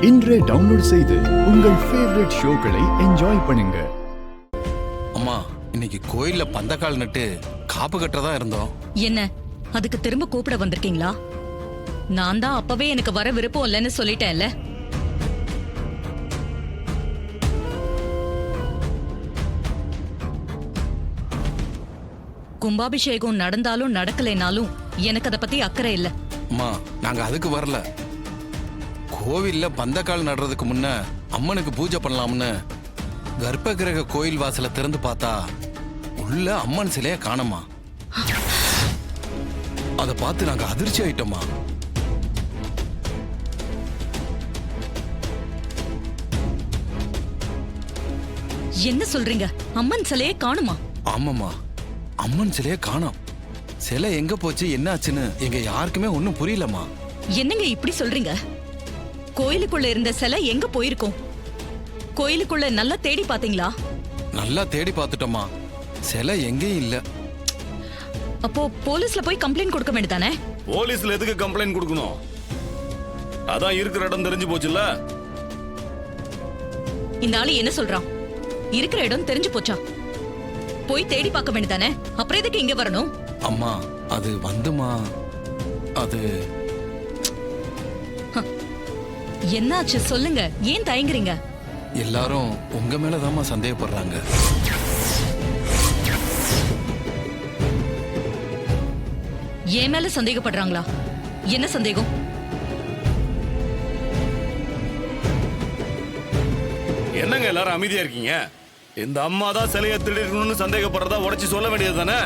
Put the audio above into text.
இன்றே டவுன்லோட் செய்து உங்கள் ஃபேவரட் ஷோக்களை என்ஜாய் பண்ணுங்க. அம்மா, இன்னைக்கு கோயில்ல பந்தக்கால் நட்டு காப்பு கட்டறதா இருந்தோம். என்ன அதுக்கு திரும்ப கூப்பிட வந்திருக்கீங்களா? நான் தான் அப்பவே எனக்கு வர விருப்பம் இல்லைன்னு சொல்லிட்டேன்ல. கும்பாபிஷேகம் நடந்தாலும் நடக்கலைனாலும் எனக்கு அதை பத்தி அக்கறை இல்ல. அம்மா, நாங்க அதுக்கு வரல. கோவில்ல பந்தக்கால் நடுறதுக்கு முன்ன அம்மனுக்கு பூஜை பண்ணலாம்னு கர்ப்ப கிரக கோயில் வாசலை திறந்து பார்த்தா உள்ள அம்மன் சிலைய காணோமா. அதை பார்த்து நாங்க அதிர்ச்சி ஆயிட்டோமா. என்ன சொல்றீங்க? அம்மன் சிலையே காணுமா? ஆமாமா, அம்மன் சிலைய காணோம். சிலை எங்க போச்சு, என்ன ஆச்சுன்னு எங்க யாருக்குமே ஒண்ணும் புரியலமா. என்னங்க இப்படி சொல்றீங்க? கோயிலுக்குள்ள இருந்த சிலை எங்க போயிருக்கும்? கோயிலுக்குள்ள நல்லா தேடி பாத்தீங்களா? நல்லா தேடி பார்த்துட்டோமா, சிலை எங்கேயும் இல்ல. அப்போ போலீஸ்ல போய் கம்ப்ளைண்ட் கொடுக்க வேண்டியதானே? போலீஸ்ல எதுக்கு கம்ப்ளைண்ட் கொடுக்கணும்? அதான் இருக்கிற இடம் தெரிஞ்சு போச்சுல்ல. இந்த ஆளு என்ன சொல்றான்? இருக்கிற இடம் தெரிஞ்சு போச்சா? போய் தேடி பார்க்க வேண்டியதானே? அப்புறம் எதுக்கு இங்க வரணும்? அம்மா, அது வந்துமா, அது என்னாச்சு சொல்லுங்க. ஏன் தயங்குறீங்க? எல்லாரும் உங்க மேலதாம்மா சந்தேகப்படுறாங்க. என் மேல சந்தேகப்படுறாங்களா? என்ன சந்தேகம்? என்னங்க எல்லாரும் அமைதியா இருக்கீங்க? இந்த அம்மா தான் சிலையை திருடணும்னு சந்தேகப்படுறதா உடைச்சு சொல்ல வேண்டியது தானே?